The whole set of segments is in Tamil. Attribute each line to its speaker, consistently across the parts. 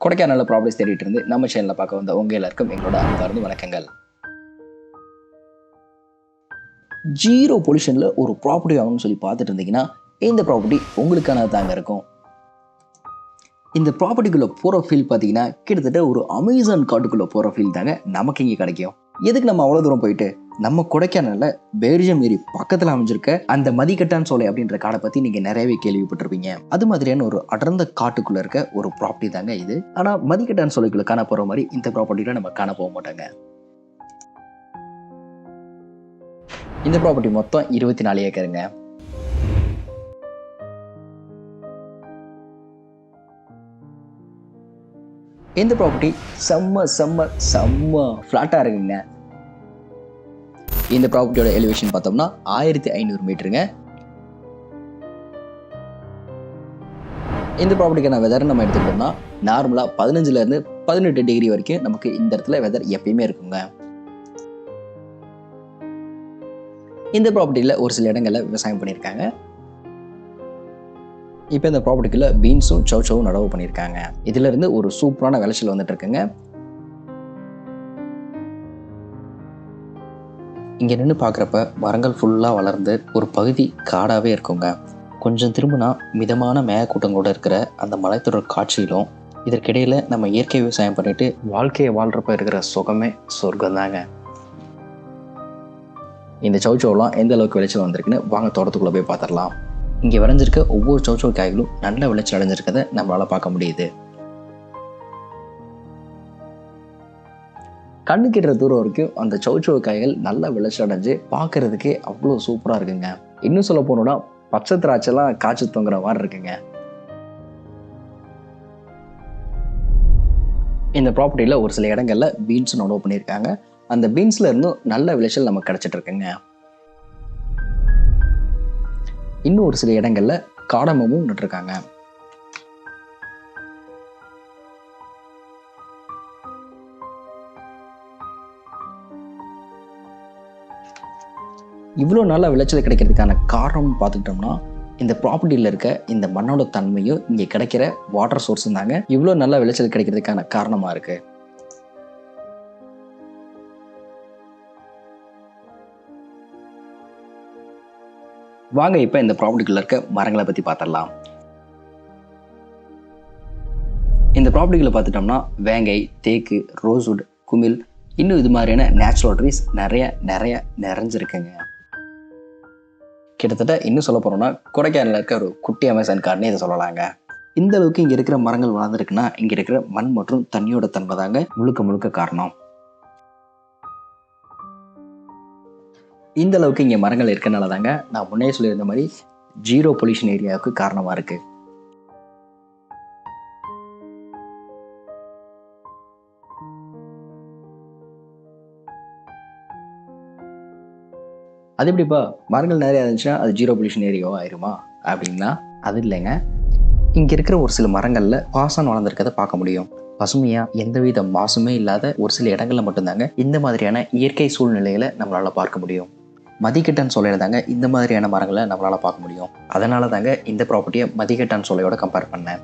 Speaker 1: கொடைக்கானல்ல ப்ராப்பர்ட்டிஸ் தேடிட்டு இருந்து நம்ம சேனலை பார்க்க வந்த உங்க எல்லாருக்கும் எங்களோட அன்பார்ந்த வணக்கங்கள். ஜீரோ பொல்யூஷன்ல ஒரு ப்ராப்பர்ட்டி வாங்கணும்னு சொல்லி பார்த்துட்டு இருந்தீங்கன்னா இந்த ப்ராப்பர்ட்டி உங்களுக்கான தாங்க இருக்கும். இந்த ப்ராப்பர்ட்டிக்குள்ள போகிற ஃபீல் பார்த்தீங்கன்னா கிட்டத்தட்ட ஒரு அமேசான் காட்டுக்குள்ள போகிற ஃபீல் தாங்க நமக்கு இங்கே கிடைக்கும். எதுக்கு நம்ம அவ்வளோ தூரம் போயிட்டு நம்ம கொடைக்கானல்ல பெல்ஜியம் ஏரி பக்கத்தில் அமைஞ்சிருக்க அந்த மதிக்கட்டான் சோலை அப்படின்ற காடை பற்றி நீங்கள் நிறையவே கேள்விப்பட்டிருப்பீங்க. அது மாதிரியான ஒரு அடர்ந்த காட்டுக்குள்ள இருக்க ஒரு ப்ராப்பர்ட்டி தாங்க இது. ஆனால் மதிக்கட்டான் சோலைக்குள்ள காண போகிற மாதிரி இந்த ப்ராப்பர்ட்டியில் நம்ம காண போக மாட்டாங்க. இந்த ப்ராப்பர்ட்டி மொத்தம் 24 ஏக்கருங்க. இந்த ப்ராப்பர்ட்டி செம்ம செம்ம செம்ம ஃப்ளாட்டாக இருக்குங்க. இந்த ப்ராப்பர்ட்டியோட எலிவேஷன் பார்த்தோம்னா 1500 மீட்டருங்க. இந்த ப்ராப்பர்ட்டிக்கான வெதர் நம்ம எடுத்துக்கிட்டோம்னா நார்மலாக 15லேருந்து 18 டிகிரி வரைக்கும் நமக்கு இந்த இடத்துல வெதர் எப்பயுமே இருக்குங்க. இந்த ப்ராப்பர்ட்டியில் ஒரு சில இடங்களில் விவசாயம் பண்ணியிருக்காங்க. இப்போ இந்த ப்ராப்பர்ட்டிக்குள்ள பீன்ஸும் சௌச்சவும் நடவு பண்ணியிருக்காங்க. இதுல இருந்து ஒரு சூப்பரான விளைச்சல் வந்துட்டு இருக்குங்க. இங்க நின்று பார்க்குறப்ப மரங்கள் ஃபுல்லாக வளர்ந்து ஒரு பகுதி காடாகவே இருக்குங்க. கொஞ்சம் திரும்பினா மிதமான மேகக்கூட்டங்களோட இருக்கிற அந்த மலைத்தொடர் காட்சியிலும் இதற்கிடையில நம்ம இயற்கை விவசாயம் பண்ணிட்டு வாழ்க்கையை வாழ்றப்ப இருக்கிற சுகமே சொர்க்கம் தாங்க. இந்த சௌச்சோலாம் எந்த அளவுக்கு விளைச்சல் வந்திருக்குன்னு வாங்க தோட்டத்துக்குள்ள போய் பார்த்துடலாம். இங்கே விளைஞ்சிருக்க ஒவ்வொரு சௌச்சோ காய்களும் நல்ல விளைச்சல் அடைஞ்சிருக்கதை நம்மளால பார்க்க முடியுது. கண்ணு கிட்டுற தூரம் வரைக்கும் அந்த சௌச்சோ காய்கள் நல்ல விளைச்சல் அடைஞ்சு பார்க்கறதுக்கே அவ்வளோ சூப்பராக இருக்குங்க. இன்னும் சொல்ல போனோம்னா பச்சை திராட்சைலாம் காய்ச்சி தொங்குற மாதிரி இருக்குங்க. இந்த ப்ராப்பர்ட்டியில் ஒரு சில இடங்கள்ல பீன்ஸ் நடவு பண்ணியிருக்காங்க. அந்த பீன்ஸ்ல இருந்தும் நல்ல விளைச்சல் நமக்கு கிடைச்சிட்டு இருக்குங்க. இன்னும் ஒரு சில இடங்கள்ல காடமும் நட்டுருக்காங்க. இவ்வளோ நல்ல விளைச்சல் கிடைக்கிறதுக்கான காரணம் பார்த்துக்கிட்டோம்னா இந்த ப்ராப்பர்ட்டியில் இருக்க இந்த மண்ணோட தன்மையும் இங்கே கிடைக்கிற வாட்டர் சோர்ஸும் தாங்க இவ்வளோ நல்ல விளைச்சல் கிடைக்கிறதுக்கான காரணமா இருக்கு. வாங்க இப்போ இந்த ப்ராப்பர்ட்டிக்குள்ள இருக்க மரங்களை பற்றி பார்த்துடலாம். இந்த ப்ராப்பர்ட்டிக்குள்ள பார்த்துட்டோம்னா வேங்கை, தேக்கு, ரோஸ்வுட், குமிழ், இன்னும் இது மாதிரியான நேச்சுரல் ட்ரீஸ் நிறைய நிறைஞ்சிருக்குங்க. கிட்டத்தட்ட இன்னும் சொல்ல போறோம்னா கொடைக்கானல்ல இருக்க ஒரு குட்டி அமேசான் காடுன்னு இதை சொல்லலாங்க. இந்த அளவுக்கு இங்கே இருக்கிற மரங்கள் வளர்ந்துருக்குன்னா இங்கே இருக்கிற மண் மற்றும் தண்ணியோட தன்மை தாங்க முழுக்க காரணம். இந்த அளவுக்கு இங்கே மரங்கள் இருக்கனால தாங்க நான் முன்னே சொல்லியிருந்த மாதிரி ஜீரோ பொல்யூஷன் ஏரியாவுக்கு காரணமாக இருக்கு. அது எப்படிப்பா மரங்கள் நிறையா இருந்துச்சுன்னா அது ஜீரோ பொல்யூஷன் ஏரியாவோ ஆயிருமா அப்படின்னா அது இல்லைங்க. இங்கே இருக்கிற ஒரு சில மரங்களில் பாசம் வளர்ந்துருக்கதை பார்க்க முடியும். பசுமையாக எந்தவித மாசுமே இல்லாத ஒரு சில இடங்களில் மட்டும்தாங்க இந்த மாதிரியான இயற்கை சூழ்நிலைகளை நம்மளால் பார்க்க முடியும். மதிக்கட்டான் சோலையில் தாங்க இந்த மாதிரியான மரங்களை நம்மளால் பார்க்க முடியும். அதனால தாங்க இந்த ப்ராப்பர்ட்டியை மதிக்கட்டான் சோலையோட கம்பேர் பண்ணேன்.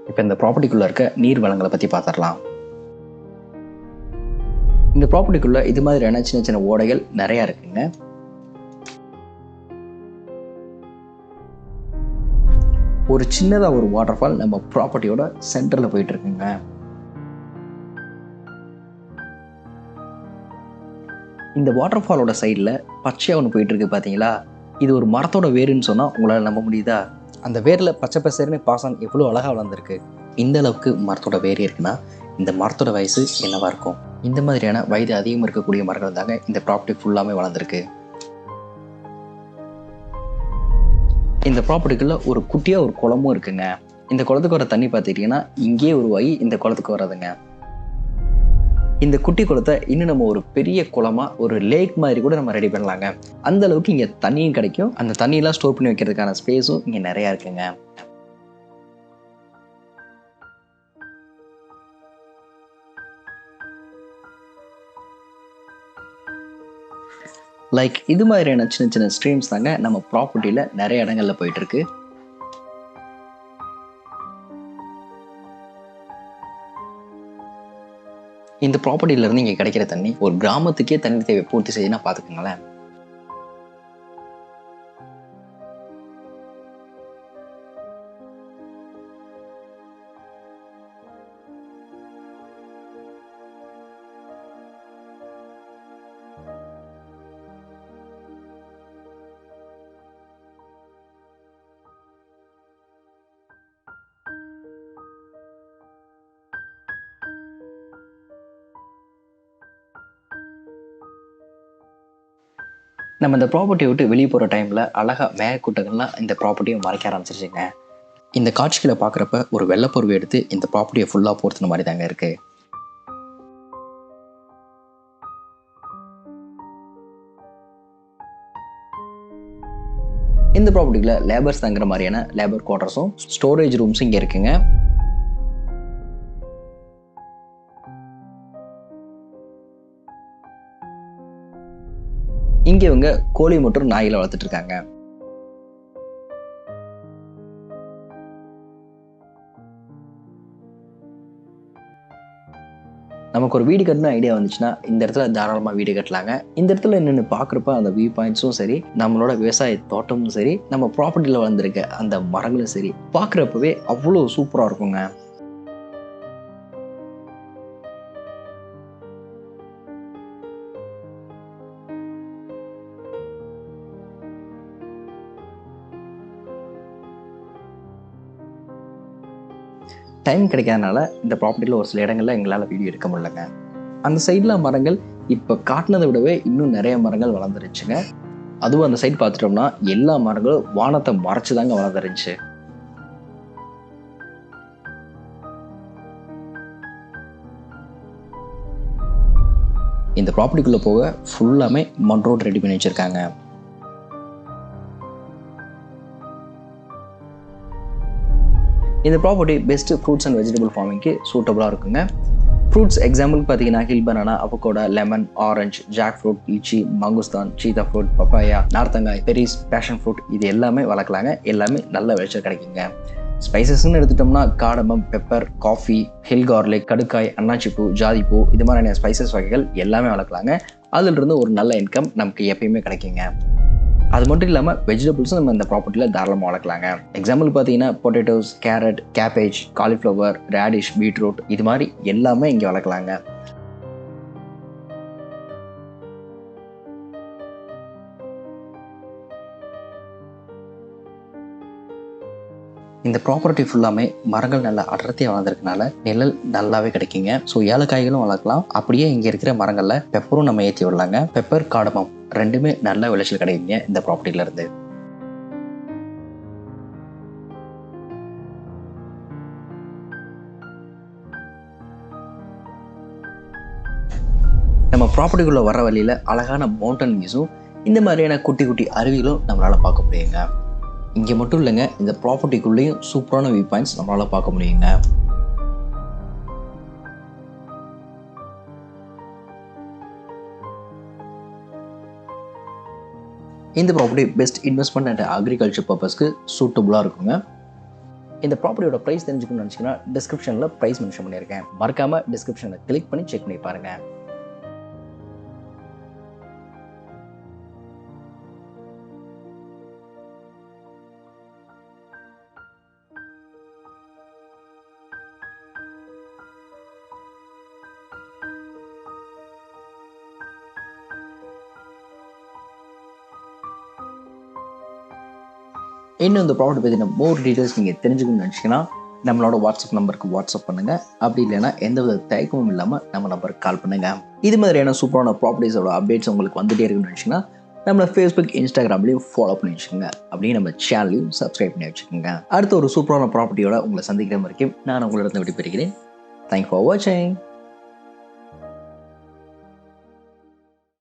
Speaker 1: இப்போ இந்த ப்ராப்பர்ட்டிக்குள்ள இருக்க நீர் வளங்களை பற்றி பார்த்துடலாம். இந்த ப்ராப்பர்ட்டிக்குள்ள இது மாதிரியான சின்ன ஓடைகள் நிறையா இருக்குங்க. ஒரு சின்னதாக ஒரு வாட்டர் ஃபால் நம்ம ப்ராப்பர்ட்டியோட சென்டரில் போயிட்டு இருக்குங்க. இந்த வாட்டர் ஃபாலோட சைடில் பச்சையாக ஒன்று போயிட்டு இருக்கு பார்த்தீங்களா? இது ஒரு மரத்தோட வேருன்னு சொன்னால் உங்களால் நம்ப முடியுதா? அந்த வேரில் பச்சை பசேர்னு பாசம் எவ்வளோ அழகாக வளர்ந்துருக்கு. இந்த அளவுக்கு மரத்தோட வேர் இருக்குன்னா இந்த மரத்தோட வயசு என்னவா இருக்கும்? இந்த மாதிரியான வயது அதிகம் இருக்கக்கூடிய மரங்கள் தாங்க இந்த ப்ராப்பர்ட்டி ஃபுல்லாமே வளர்ந்துருக்கு. இந்த ப்ராப்பர்ட்டிக்குள்ள ஒரு குட்டியாக ஒரு குளமும் இருக்குங்க. இந்த குளத்துக்கு வர தண்ணி பார்த்துக்கிட்டிங்கன்னா இங்கேயே உருவாகி இந்த குளத்துக்கு வர்றதுங்க. இந்த குட்டி குளத்தை இன்னும் நம்ம ஒரு பெரிய குளமா ஒரு லேக் மாதிரி கூட நம்ம ரெடி பண்ணலாங்க. அந்த அளவுக்கு இங்கே தண்ணியும் கிடைக்கும். அந்த தண்ணியெல்லாம் ஸ்டோர் பண்ணி வைக்கிறதுக்கான ஸ்பேஸும் இங்கே நிறையா இருக்குங்க. லைக் இது மாதிரியான சின்ன சின்ன ஸ்ட்ரீம்ஸ் தாங்க நம்ம ப்ராப்பர்ட்டியில் நிறைய இடங்களில் போயிட்டுருக்கு. இந்த ப்ராப்பர்ட்டியிலேருந்து இங்கே கிடைக்கிற தண்ணி ஒரு கிராமத்துக்கே தண்ணி தேவை பூர்த்தி செய்யுன்னா பார்த்துக்கோங்களேன். நம்ம இந்த ப்ராப்பர்ட்டியை விட்டு வெளியே போகிற டைமில் அழகாக மேகக்கூட்டங்கள்லாம் இந்த ப்ராப்பர்ட்டியை மறைக்க ஆரம்பிச்சிருச்சுங்க. இந்த காட்சிகளை பார்க்குறப்ப ஒரு வெள்ளைப்பொருவை எடுத்து இந்த ப்ராப்பர்ட்டியை ஃபுல்லாக போர்த்துன மாதிரி தாங்க இருக்குது. இந்த ப்ராப்பர்ட்டியில் லேபர்ஸ் தங்குற மாதிரியான லேபர் குவார்ட்டர்ஸும் ஸ்டோரேஜ் ரூம்ஸும் இங்கே இருக்குங்க. இங்கே இவங்க கோழி மற்றும் நாய்களை வளர்த்துட்டு இருக்காங்க. நமக்கு ஒரு வீடு கட்டணும் ஐடியா வந்துச்சுன்னா இந்த இடத்துல தாராளமாக வீடு கட்டலாங்க. இந்த இடத்துல நின்று பார்க்குறப்ப அந்த வியூ பாயிண்ட்ஸும் சரி, நம்மளோட விவசாய தோட்டமும் சரி, நம்ம ப்ராப்பர்ட்டியில் வளர்ந்துருக்க அந்த மரங்களும் சரி பார்க்குறப்பவே அவ்வளோ சூப்பராக இருக்குங்க. டைம் கிடைக்காதனால இந்த ப்ராப்பர்ட்டியில் ஒரு சில இடங்களில் எங்களால் வீடியோ எடுக்க முடியலங்க. அந்த சைடில் மரங்கள் இப்போ காட்டினதை விடவே இன்னும் நிறைய மரங்கள் வளர்ந்துருச்சுங்க. அதுவும் அந்த சைடு பார்த்துட்டோம்னா எல்லா மரங்களும் வானத்தை மறைச்சு தாங்க வளர்ந்துருந்துச்சு. இந்த ப்ராப்பர்ட்டிக்குள்ளே போக ஃபுல்லாமே மண் ரோட் ரெடி பண்ணி வச்சுருக்காங்க. இந்த property best fruits and vegetable ஃபார்மிங்க்கு சூட்டபுளாக இருக்குங்க. ஃப்ரூட்ஸ் எக்ஸாம்பிளுக்கு பார்த்தீங்கன்னா ஹில் பனானா, அவகோடா, லெமன், ஆரஞ்சு, ஜாக் ஃப்ரூட், லிச்சி, மங்குஸ்தான், சீதா ஃப்ரூட், பப்பாயா, நார்த்தங்காய், பெரிஸ், பேஷன் ஃப்ரூட் இது எல்லாமே வளர்க்கலாங்க. எல்லாமே நல்ல விளைச்சல் கிடைக்குங்க. ஸ்பைசஸ்ன்னு எடுத்துட்டோம்னா cardamom, pepper, coffee, hill garlic, கடுக்காய், அன்னாச்சிப்பூ, ஜாதிப்பூ இது மாதிரியான ஸ்பைசஸ் வகைகள் எல்லாமே வளர்க்கலாங்க. அதிலிருந்து ஒரு நல்ல இன்கம் நமக்கு எப்பயுமே கிடைக்குங்க. அது மட்டும் இல்லாமல் வெஜிடபிள்ஸும் நம்ம இந்த ப்ராப்பர்ட்டியில் தாராளமாக வளர்க்கலாங்க. எக்ஸாம்பிள் பார்த்தீங்கன்னா potatoes, carrot, cabbage, cauliflower, radish, beetroot இது மாதிரி எல்லாமே இங்கே வளர்க்கலாங்க. இந்த ப்ராப்பர்ட்டி ஃபுல்லாமே மரங்கள் நல்லா அடர்த்தியாக வளர்ந்துருக்கனால நிழல் நல்லாவே கிடைக்குங்க. ஸோ ஏலக்காய்களும் வளர்க்கலாம். அப்படியே இங்கே இருக்கிற மரங்களில் பெப்பரும் நம்ம ஏற்றி விடலாங்க. பெப்பர், காடமம் ரெண்டுமே நல்ல விளைச்சல் கிடைக்குங்க இந்த ப்ராப்பர்ட்டியில இருந்து. நம்ம ப்ராப்பர்ட்டிக்குள்ளே வர வழியில் அழகான மவுண்டன் வியூஸும் இந்த மாதிரியான குட்டி குட்டி அருவிகளும் நம்மளால் பார்க்க முடியுங்க. இங்கே மட்டும் இல்லைங்க, இந்த ப்ராப்பர்ட்டிக்குள்ளேயும் சூப்பரான வியூ பாயிண்ட்ஸ் நம்மளால் பார்க்க முடியுங்க. இந்த property best investment and agriculture பர்பஸ்க்கு சூட்டபுளாக இருக்குங்க. இந்த ப்ராப்பர்ட்டியோட ப்ரைஸ் தெரிஞ்சுக்கணும்னு நினச்சிங்கன்னா டிஸ்கிரிப்ஷனில் ப்ரைஸ் மென்ஷன் பண்ணியிருக்கேன். மறக்காமல் டிஸ்கிரிப்ஷனில் கிளிக் பண்ணி செக் பண்ணி பாருங்கள். இன்னும் இந்த ப்ராப்பர்ட்டி பற்றின மோர் டீட்டெயில்ஸ் நீங்கள் தெரிஞ்சுக்கணும்னு நினச்சிங்கன்னா நம்மளோட வாட்ஸ்அப் நம்பருக்கு வாட்ஸ்அப் பண்ணுங்கள். அப்படி இல்லைன்னா எந்தவித தயக்கமும் இல்லாமல் நம்ம நம்பருக்கு கால் பண்ணுங்கள். இது மாதிரியான சூப்பரான ப்ராப்பர்ட்டிஸோட அப்டேட்ஸ் உங்களுக்கு வந்துகிட்டே இருக்குன்னு நினச்சிங்கன்னா நம்மளை ஃபேஸ்புக், இன்ஸ்டாகிராம்லேயும் ஃபாலோ பண்ணி வச்சுக்கோங்க. அப்படியே நம்ம சேனலையும் சப்ஸ்கிரைப் பண்ணி வச்சுக்கோங்க. அடுத்த ஒரு சூப்பரான ப்ராப்பர்ட்டியோட உங்களை சந்திக்கிற வரைக்கும் நான் உங்களிடத்தில் விட்டு பெறுகிறேன். தேங்க்ஸ் ஃபார் வாட்சிங்.